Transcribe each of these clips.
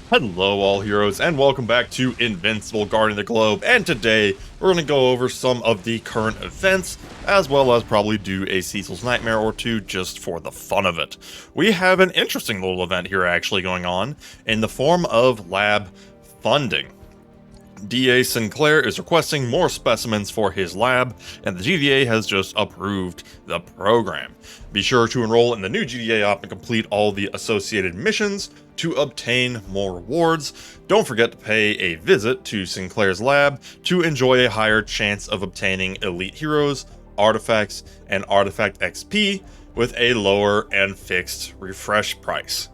Hello all heroes, and welcome back to Invincible Guarding the Globe, and today we're going to go over some of the current events, as well as probably do a Cecil's Nightmare or two just for the fun of it. We have an interesting little event here actually going on, in the form of lab funding. DA Sinclair is requesting more specimens for his lab, and the GDA has just approved the program. Be sure to enroll in the new GDA op and complete all the associated missions to obtain more rewards. Don't forget to pay a visit to Sinclair's lab to enjoy a higher chance of obtaining elite heroes, artifacts, and artifact XP with a lower and fixed refresh price.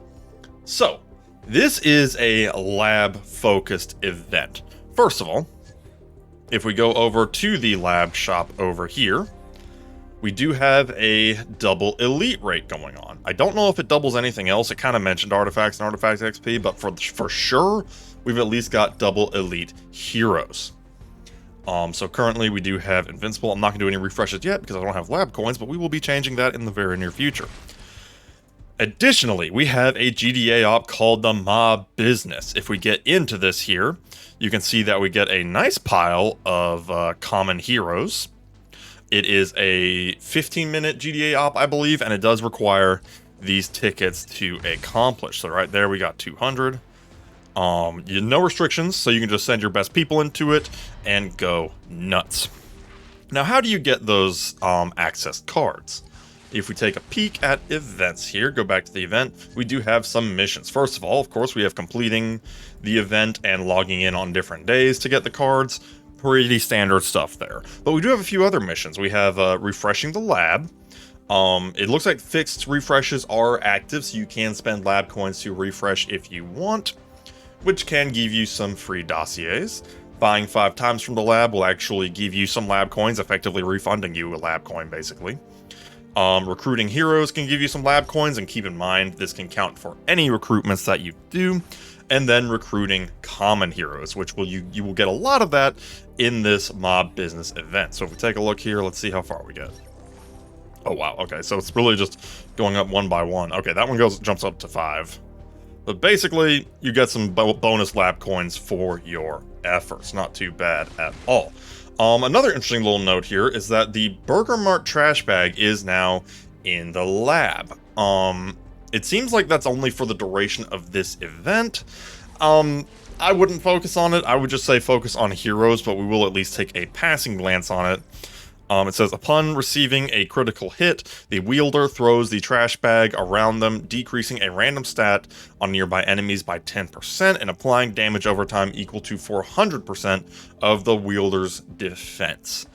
So, this is a lab-focused event. First of all, if we go over to the lab shop over here, we do have a double elite rate going on. I don't know if it doubles anything else. It kind of mentioned artifacts and artifact XP, but for sure, we've at least got double elite heroes. So currently we do have Invincible. I'm not going to do any refreshes yet because I don't have lab coins, but we will be changing that in the very near future. Additionally, we have a GDA op called the Mob Business. If we get into this here, you can see that we get a nice pile of common heroes. It is a 15-minute GDA op, I believe, and it does require these tickets to accomplish. So right there, we got 200. No restrictions, so you can just send your best people into it and go nuts. Now, how do you get those access cards? If we take a peek at events here, go back to the event, we do have some missions. First of all, of course, we have completing the event and logging in on different days to get the cards. Pretty standard stuff there. But we do have a few other missions. We have refreshing the lab. It looks like fixed refreshes are active, so you can spend lab coins to refresh if you want, which can give you some free dossiers. Buying 5 times from the lab will actually give you some lab coins, effectively refunding you a lab coin, basically. Recruiting heroes can give you some lab coins, and keep in mind this can count for any recruitments that you do. And then recruiting common heroes, which you will get a lot of that in this Mob Business event. So if we take a look here, let's see how far we get. Oh wow, okay, so it's really just going up one by one. Okay, that one jumps up to 5. But basically, you get some bonus lab coins for your efforts. Not too bad at all. Another interesting little note here is that the Burger Mart trash bag is now in the lab. It seems like that's only for the duration of this event. I wouldn't focus on it. I would just say focus on heroes, but we will at least take a passing glance on it. It says, upon receiving a critical hit, the wielder throws the trash bag around them, decreasing a random stat on nearby enemies by 10% and applying damage over time equal to 400% of the wielder's defense.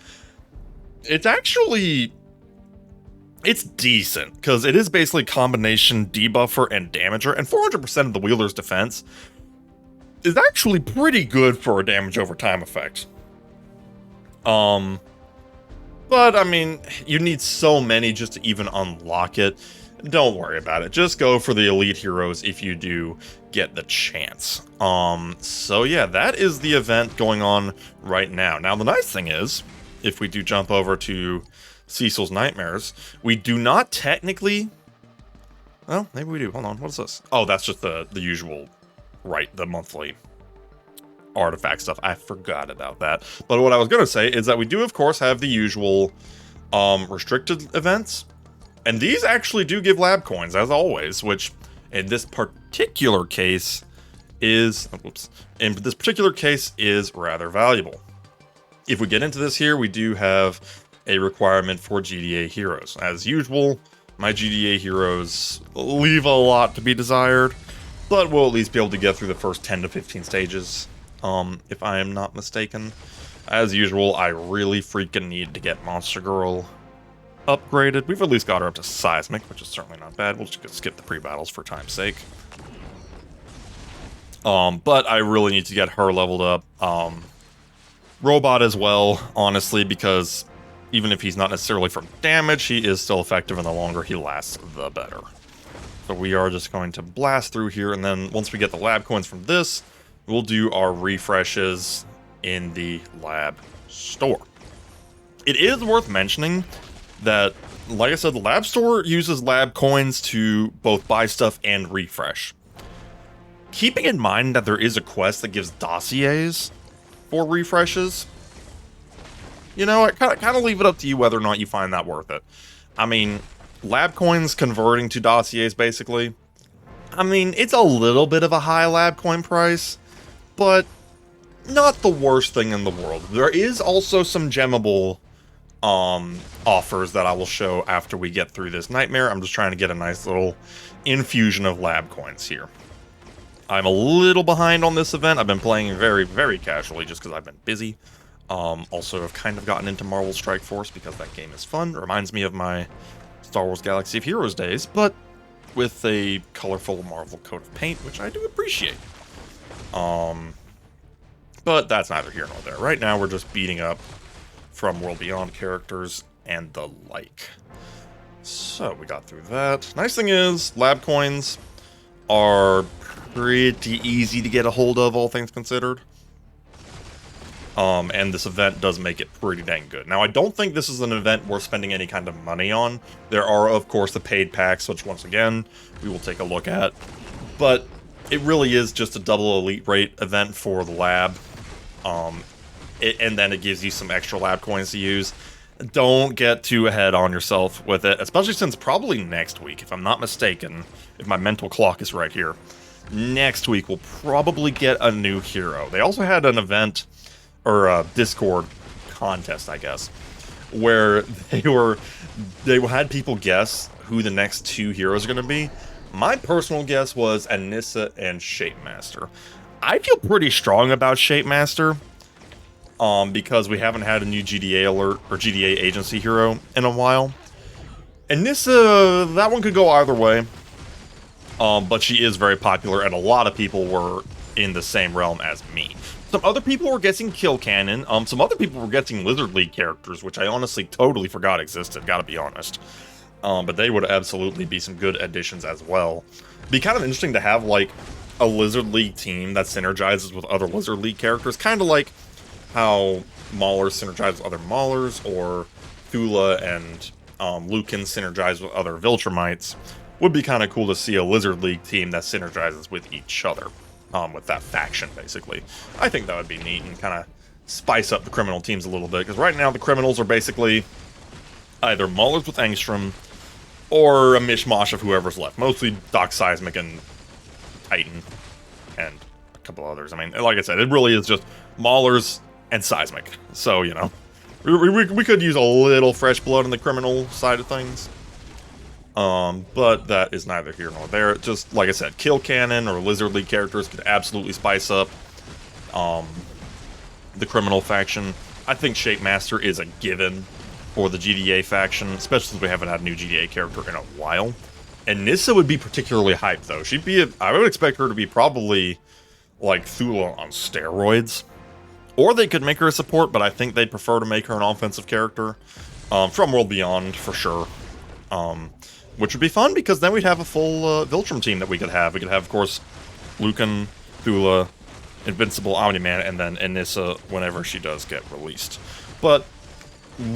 It's decent, because it is basically combination debuffer and damager, and 400% of the wielder's defense is actually pretty good for a damage over time effect. But, I mean, you need so many just to even unlock it. Don't worry about it. Just go for the elite heroes if you do get the chance. So yeah, that is the event going on right now. Now, the nice thing is, if we do jump over to Cecil's Nightmares, we do not technically... Well, maybe we do. Hold on, what is this? Oh, that's just the usual, right, the monthly artifact stuff. I forgot about that. But what I was going to say is that we do, of course, have the usual restricted events. And these actually do give lab coins, as always, which in this particular case is... in this particular case is rather valuable. If we get into this here, we do have a requirement for GDA heroes. As usual, my GDA heroes leave a lot to be desired, but we'll at least be able to get through the first 10 to 15 stages, if I am not mistaken. As usual, I really freaking need to get Monster Girl upgraded. We've at least got her up to Seismic, which is certainly not bad. We'll just skip the pre-battles for time's sake. But I really need to get her leveled up. Robot as well, honestly, because even if he's not necessarily for damage, he is still effective, and the longer he lasts, the better. So we are just going to blast through here, and then once we get the lab coins from this, we'll do our refreshes in the lab store. It is worth mentioning that, like I said, the lab store uses lab coins to both buy stuff and refresh. keeping in mind that there is a quest that gives dossiers for refreshes, you know, I kind of leave it up to you whether or not you find that worth it. I mean, lab coins converting to dossiers, basically. I mean, it's a little bit of a high lab coin price, but not the worst thing in the world. There is also some gemmable offers that I will show after we get through this nightmare. I'm just trying to get a nice little infusion of lab coins here. I'm a little behind on this event. I've been playing very, very casually just because I've been busy. Also, I've kind of gotten into Marvel Strike Force because that game is fun. It reminds me of my Star Wars Galaxy of Heroes days, but with a colorful Marvel coat of paint, which I do appreciate. But that's neither here nor there. Right now, we're just beating up From World Beyond characters and the like. So, we got through that. Nice thing is, lab coins are pretty easy to get a hold of, all things considered. And this event does make it pretty dang good. Now, I don't think this is an event worth spending any kind of money on. There are, of course, the paid packs, which, once again, we will take a look at. But it really is just a double elite rate event for the lab. And then it gives you some extra lab coins to use. Don't get too ahead on yourself with it, especially since probably next week, if I'm not mistaken, if my mental clock is right here, next week we'll probably get a new hero. They also had an event, or a Discord contest, I guess, where they had people guess who the next two heroes are going to be. My personal guess was Anissa and Shapemaster. I feel pretty strong about Shapemaster, because we haven't had a new GDA alert or GDA agency hero in a while. Anissa, that one could go either way, but she is very popular, and a lot of people were in the same realm as me. Some other people were guessing Kill Cannon. Some other people were guessing Lizard League characters, which I honestly totally forgot existed, gotta be honest. But they would absolutely be some good additions as well. Be kind of interesting to have, like, a Lizard League team that synergizes with other Lizard League characters, kind of like how Maulers synergize with other Maulers, or Thula and Lucan synergize with other Viltrumites. Would be kind of cool to see a Lizard League team that synergizes with each other. With that faction, basically. I think that would be neat and kind of spice up the criminal teams a little bit, because right now the criminals are basically either Maulers with Angstrom, or a mishmash of whoever's left. Mostly Doc Seismic and Titan, and a couple others. I mean, like I said, it really is just Maulers and Seismic. So, you know, we could use a little fresh blood on the criminal side of things. But that is neither here nor there. Just, like I said, Kill Cannon or Lizard League characters could absolutely spice up the criminal faction. I think Shapemaster is a given for the GDA faction, especially since we haven't had a new GDA character in a while. And Nissa would be particularly hyped, though. I would expect her to be probably like Thula on steroids. Or they could make her a support, but I think they'd prefer to make her an offensive character. From World Beyond, for sure. Which would be fun, because then we'd have a full Viltrum team that we could have. We could have, of course, Lucan, Thula, Invincible, Omni-Man, and then Anissa whenever she does get released. But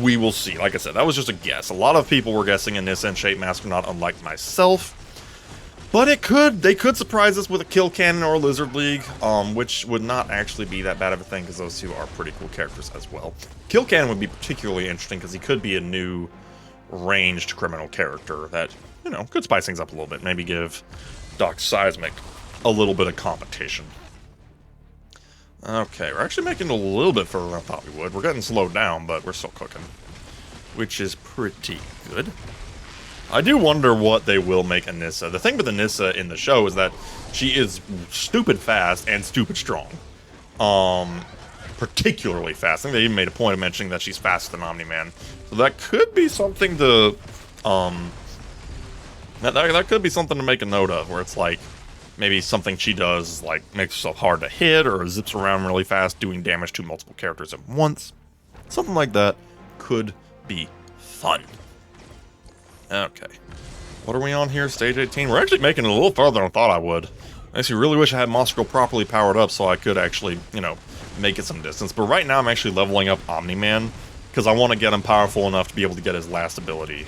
we will see. Like I said, that was just a guess. A lot of people were guessing Anissa and Shapemaster, not unlike myself. But they could surprise us with a Kill Cannon or a Lizard League, which would not actually be that bad of a thing, because those two are pretty cool characters as well. Kill Cannon would be particularly interesting, because he could be a new ranged criminal character that, you know, could spice things up a little bit. Maybe give Doc Seismic a little bit of competition. Okay, we're actually making it a little bit further than I thought we would. We're getting slowed down, but we're still cooking, which is pretty good. I do wonder what they will make Anissa. The thing with Anissa in the show is that she is stupid fast and stupid strong. Particularly fast. I think they even made a point of mentioning that she's faster than Omni-Man. So that could be something to, that could be something to make a note of, where it's like, maybe something she does, like, makes herself hard to hit, or zips around really fast, doing damage to multiple characters at once. Something like that could be fun. Okay. What are we on here? Stage 18? We're actually making it a little farther than I thought I would. I actually really wish I had Moscow properly powered up so I could actually, you know, make it some distance. But right now I'm actually leveling up Omni-Man, because I want to get him powerful enough to be able to get his last ability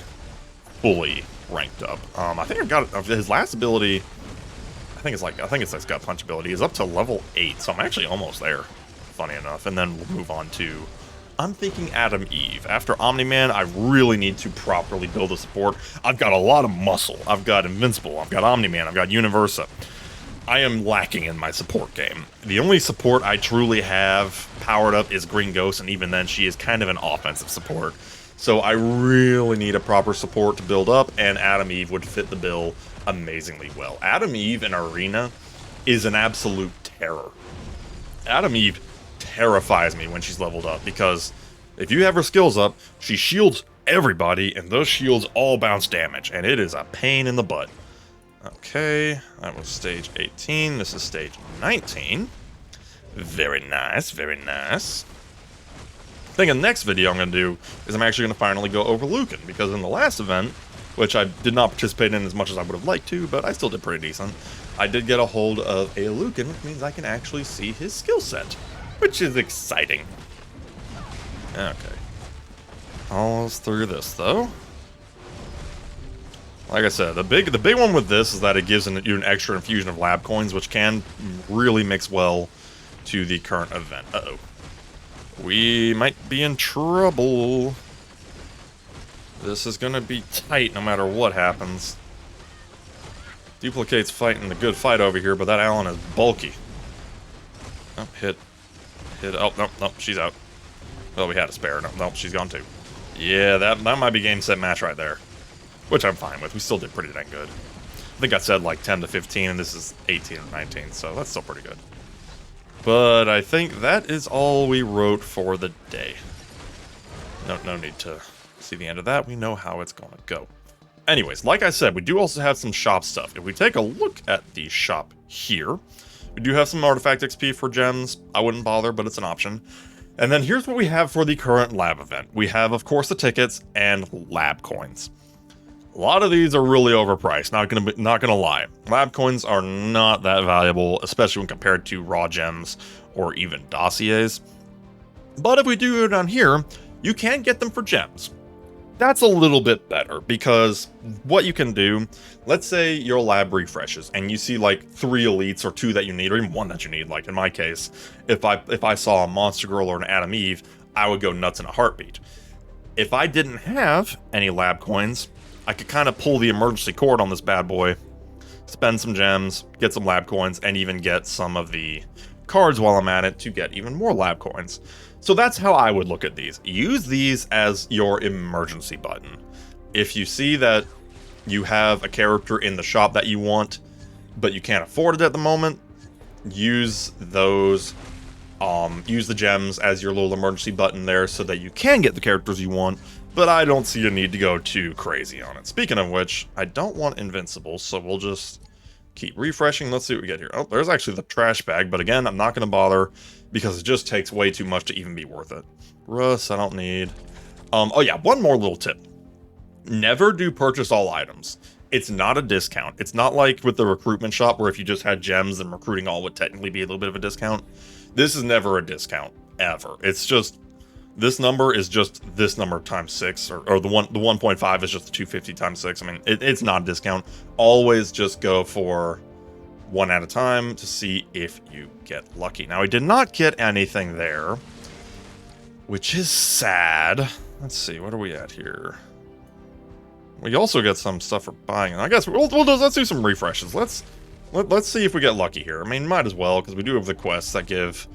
fully ranked up. I think I've got his last ability I think it's got punch ability. Is up to level 8, so I'm actually almost there. Funny enough, and then we'll move on to. I'm thinking Adam Eve. After Omni-Man, I really need to properly build a support. I've got a lot of muscle. I've got Invincible. I've got Omni-Man. I've got Universa. I am lacking in my support game. The only support I truly have powered up is Green Ghost, and even then she is kind of an offensive support. So I really need a proper support to build up, and Adam Eve would fit the bill amazingly well. Adam Eve in Arena is an absolute terror. Adam Eve terrifies me when she's leveled up, because if you have her skills up, she shields everybody, and those shields all bounce damage, and it is a pain in the butt. Okay, that was stage 18. This is stage 19. Very nice, very nice. I think the next video I'm going to do is I'm actually going to finally go over Lucan, because in the last event, which I did not participate in as much as I would have liked to, but I still did pretty decent, I did get a hold of a Lucan, which means I can actually see his skill set, which is exciting. Okay. Almost through this, though. Like I said, the big one with this is that it gives you an extra infusion of lab coins, which can really mix well to the current event. Uh-oh. We might be in trouble. This is gonna be tight no matter what happens. Duplicate's fighting the good fight over here, but that Allen is bulky. Oh, hit. Oh, no, she's out. Well, we had a spare. No, she's gone too. Yeah, that might be game, set, match right there. Which I'm fine with. We still did pretty dang good. I think I said like 10 to 15, and this is 18 or 19, so that's still pretty good. But I think that is all we wrote for the day. No need to see the end of that. We know how it's going to go. Anyways, like I said, we do also have some shop stuff. If we take a look at the shop here, we do have some artifact XP for gems. I wouldn't bother, but it's an option. And then here's what we have for the current lab event. We have, of course, the tickets and lab coins. A lot of these are really overpriced, not gonna lie. Lab coins are not that valuable, especially when compared to raw gems or even dossiers. But if we do go down here, you can get them for gems. That's a little bit better, because what you can do, let's say your lab refreshes and you see like 3 elites or 2 that you need, or even 1 that you need. Like in my case, if I saw a Monster Girl or an Adam Eve, I would go nuts in a heartbeat. If I didn't have any lab coins, I could kind of pull the emergency cord on this bad boy, spend some gems, get some lab coins, and even get some of the cards while I'm at it to get even more lab coins. So that's how I would look at these. Use these as your emergency button. If you see that you have a character in the shop that you want, but you can't afford it at the moment, use those. Use the gems as your little emergency button there so that you can get the characters you want, but I don't see a need to go too crazy on it. Speaking of which, I don't want Invincible, so we'll just keep refreshing. Let's see what we get here. Oh, there's actually the trash bag, but again, I'm not going to bother because it just takes way too much to even be worth it. Russ, I don't need. Oh yeah, one more little tip. Never do purchase all items. It's not a discount. It's not like with the recruitment shop where if you just had gems, then recruiting all would technically be a little bit of a discount. This is never a discount, ever. It's just, this number is just this number times 6, or the 1.5 is just the 250 times 6. I mean, it's not a discount. Always just go for 1 at a time to see if you get lucky. Now, I did not get anything there, which is sad. Let's see, what are we at here? We also get some stuff for buying, and I guess let's do some refreshes. Let's see if we get lucky here. I mean, might as well, because we do have the quests that give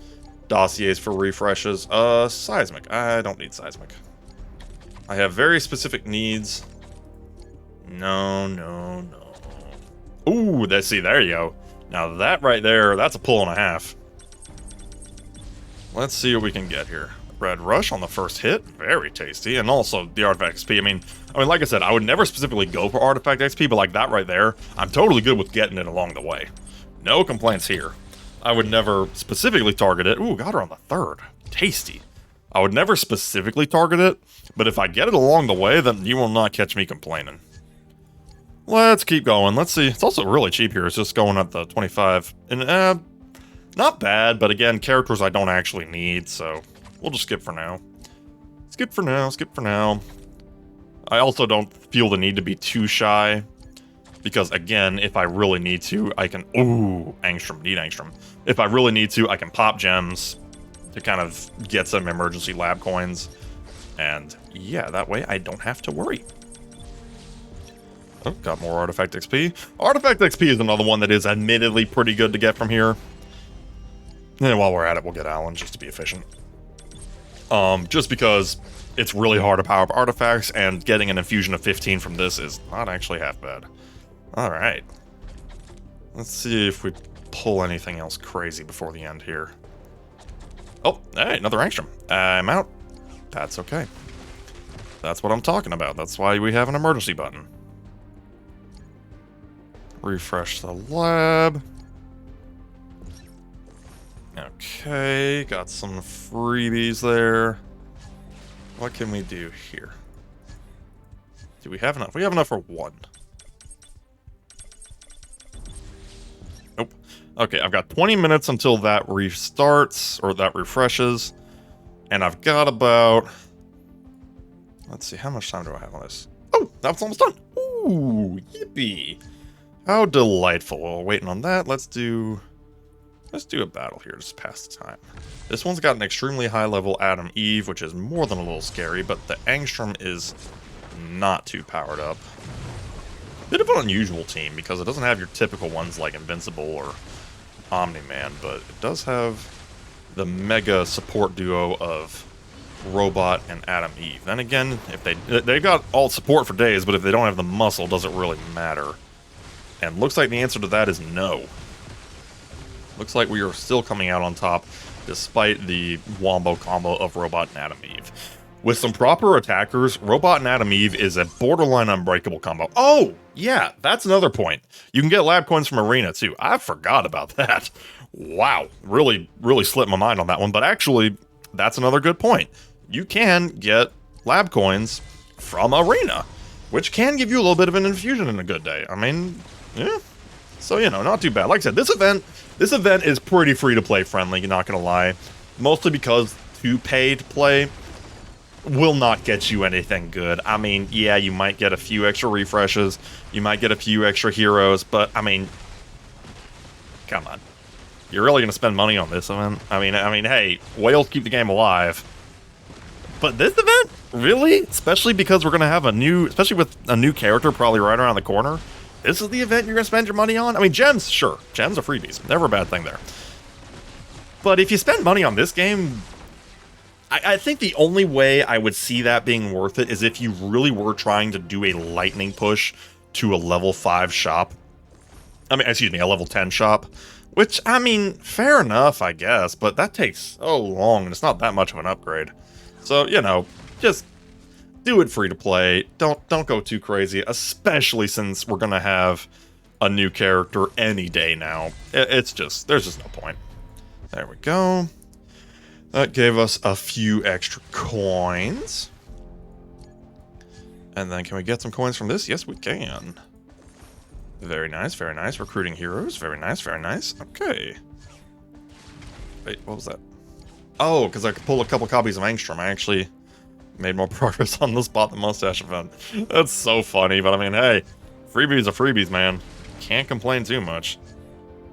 dossiers for refreshes. Seismic. I don't need seismic. I have very specific needs. No. Ooh, there you go. Now that right there, that's a pull and a half. Let's see what we can get here. Red Rush on the first hit, very tasty, and also the Artifact XP. I mean, like I said, I would never specifically go for Artifact XP, but like that right there, I'm totally good with getting it along the way. No complaints here. I would never specifically target it. Ooh, got her on the 3rd. Tasty. I would never specifically target it, but if I get it along the way, then you will not catch me complaining. Let's keep going. Let's see. It's also really cheap here. It's just going at the 25. And, not bad, but again, characters I don't actually need, so we'll just skip for now. Skip for now. I also don't feel the need to be too shy because again, if I really need to, I can, ooh, Angstrom, need Angstrom. If I really need to, I can pop gems to kind of get some emergency lab coins. And yeah, that way I don't have to worry. Oh, got more Artifact XP. Artifact XP is another one that is admittedly pretty good to get from here. And while we're at it, we'll get Alan just to be efficient. Just because it's really hard to power up artifacts, and getting an infusion of 15 from this is not actually half bad. Alright. Let's see if we pull anything else crazy before the end here. Oh, hey, another Angstrom. I'm out. That's okay. That's what I'm talking about. That's why we have an emergency button. Refresh the lab. Okay, got some freebies there. What can we do here? Do we have enough? We have enough for one. Nope. Okay, I've got 20 minutes until that restarts, or that refreshes. And I've got about... Let's see, how much time do I have on this? Oh, that's almost done. Ooh, yippee. How delightful. Well, waiting on that, let's do a battle here, just pass the time. This one's got an extremely high level Adam Eve, which is more than a little scary, but the Angstrom is not too powered up. Bit of an unusual team, because it doesn't have your typical ones like Invincible or Omni-Man, but it does have the mega support duo of Robot and Adam Eve. Then again, if they've got all support for days, but if they don't have the muscle, does it really matter? And looks like the answer to that is no. Looks like we are still coming out on top, despite the wombo combo of Robot and Adam Eve. With some proper attackers, Robot and Adam Eve is a borderline unbreakable combo. Oh, yeah, that's another point. You can get lab coins from Arena, too. I forgot about that. Wow, really slipped my mind on that one. But actually, that's another good point. You can get lab coins from Arena, which can give you a little bit of an infusion in a good day. I mean, yeah. So, you know, not too bad. Like I said, this event is pretty free-to-play friendly, not gonna lie. Mostly because to pay to play will not get you anything good. I mean, yeah, you might get a few extra refreshes, you might get a few extra heroes, but, I mean, come on. You're really gonna spend money on this event? I mean, hey, whales keep the game alive. But this event? Really? Especially because we're gonna have especially with a new character probably right around the corner. This is the event you're going to spend your money on? I mean, gems, sure. Gems are freebies. Never a bad thing there. But if you spend money on this game, I think the only way I would see that being worth it is if you really were trying to do a lightning push to a level 5 shop. I mean, excuse me, a level 10 shop. Which, I mean, fair enough, I guess. But that takes so long, and it's not that much of an upgrade. So, you know, just... do it free to play. Don't go too crazy, especially since we're gonna have a new character any day now. There's just no point. There we go. That gave us a few extra coins. And then can we get some coins from this? Yes, we can. Very nice, very nice. Recruiting heroes. Very nice, very nice. Okay. Wait, what was that? Oh, because I could pull a couple copies of Angstrom. I actually made more progress on the Spot the Mustache event. That's so funny, but I mean, hey, freebies are freebies, man. Can't complain too much.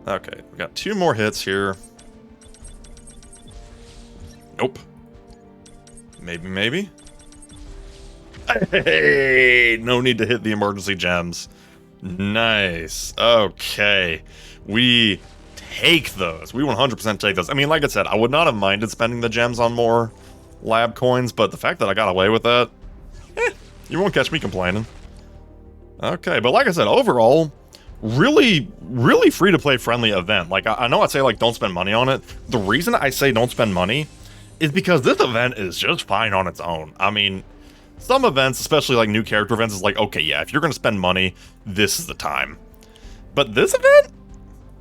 Okay, we got 2 more hits here. Nope. Maybe? Hey, no need to hit the emergency gems. Nice. Okay. We take those. We 100% take those. I mean, like I said, I would not have minded spending the gems on more lab coins, but the fact that I got away with that, you won't catch me complaining. Okay, but like I said, overall, really free-to-play friendly event. Like, I know I say, like, don't spend money on it. The reason I say don't spend money is because this event is just fine on its own. I mean, some events, especially like new character events, is like, okay, yeah, if you're gonna spend money, this is the time. But this event,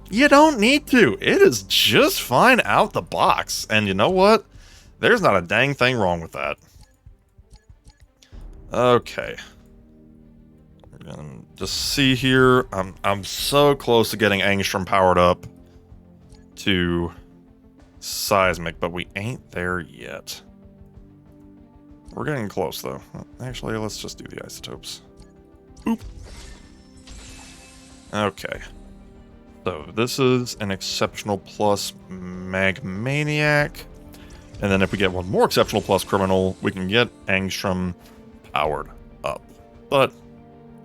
you don't need to. It is just fine out the box. And you know what? There's not a dang thing wrong with that. Okay. We're gonna just see here. I'm so close to getting Angstrom powered up to Seismic, but we ain't there yet. We're getting close, though. Actually, let's just do the isotopes. Oop. Okay. So this is an Exceptional Plus Magmaniac. And then if we get one more Exceptional Plus Criminal, we can get Angstrom powered up. But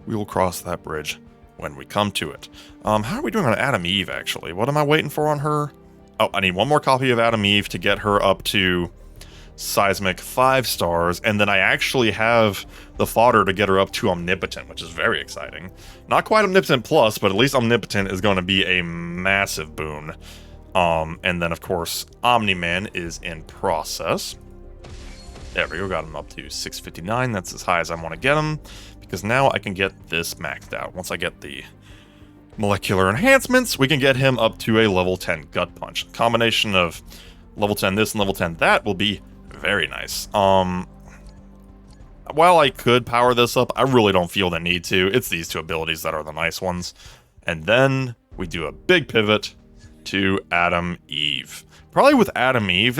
we will cross that bridge when we come to it. How are we doing on Adam Eve, actually? What am I waiting for on her? Oh, I need one more copy of Adam Eve to get her up to Seismic 5 stars, and then I actually have the fodder to get her up to Omnipotent, which is very exciting. Not quite Omnipotent Plus, but at least Omnipotent is going to be a massive boon. And then, of course, Omni-Man is in process. There we go, got him up to 659. That's as high as I want to get him, because now I can get this maxed out. Once I get the molecular enhancements, we can get him up to a level 10 Gut Punch. A combination of level 10 this and level 10 that will be very nice. While I could power this up, I really don't feel the need to. It's these two abilities that are the nice ones. And then we do a big pivot to Adam Eve. Probably with Adam Eve,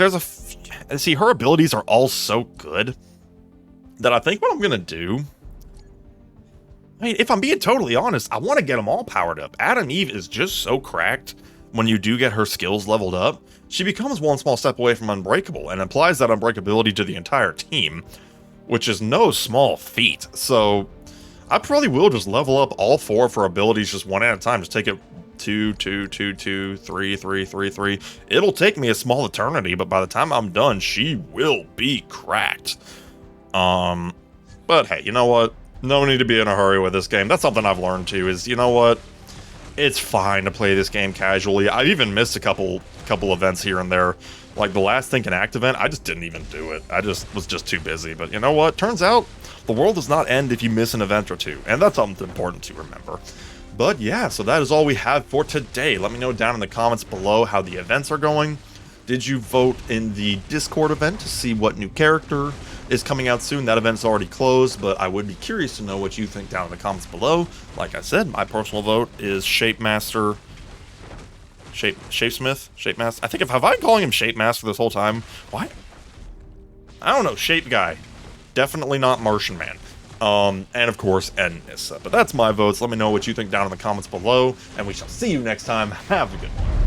see, her abilities are all so good that I think what I'm gonna do, I mean, if I'm being totally honest, I want to get them all powered up. Adam Eve is just so cracked when you do get her skills leveled up. She becomes one small step away from unbreakable and applies that unbreakability to the entire team, which is no small feat. So I probably will just level up all 4 of her abilities just one at a time. Just take it 2, 2, 2, 2, 3, 3, 3, 3. It'll take me a small eternity, but by the time I'm done, she will be cracked. But hey, you know what? No need to be in a hurry with this game. That's something I've learned too, is, you know what? It's fine to play this game casually. I've even missed a couple events here and there. Like the last Think and Act event, I just didn't even do it. I was just too busy. But you know what? Turns out the world does not end if you miss an event or two. And that's something important to remember. But yeah, so that is all we have for today. Let me know down in the comments below how the events are going. Did you vote in the Discord event to see what new character is coming out soon? That event's already closed, but I would be curious to know what you think down in the comments below. Like I said, my personal vote is Shapemaster. Shapesmith? Shapemaster? I think have I been calling him Shapemaster this whole time? Why? I don't know, Shape Guy. Definitely not Martian Man. And of course, Nissa. But that's my votes. Let me know what you think down in the comments below, and we shall see you next time. Have a good one.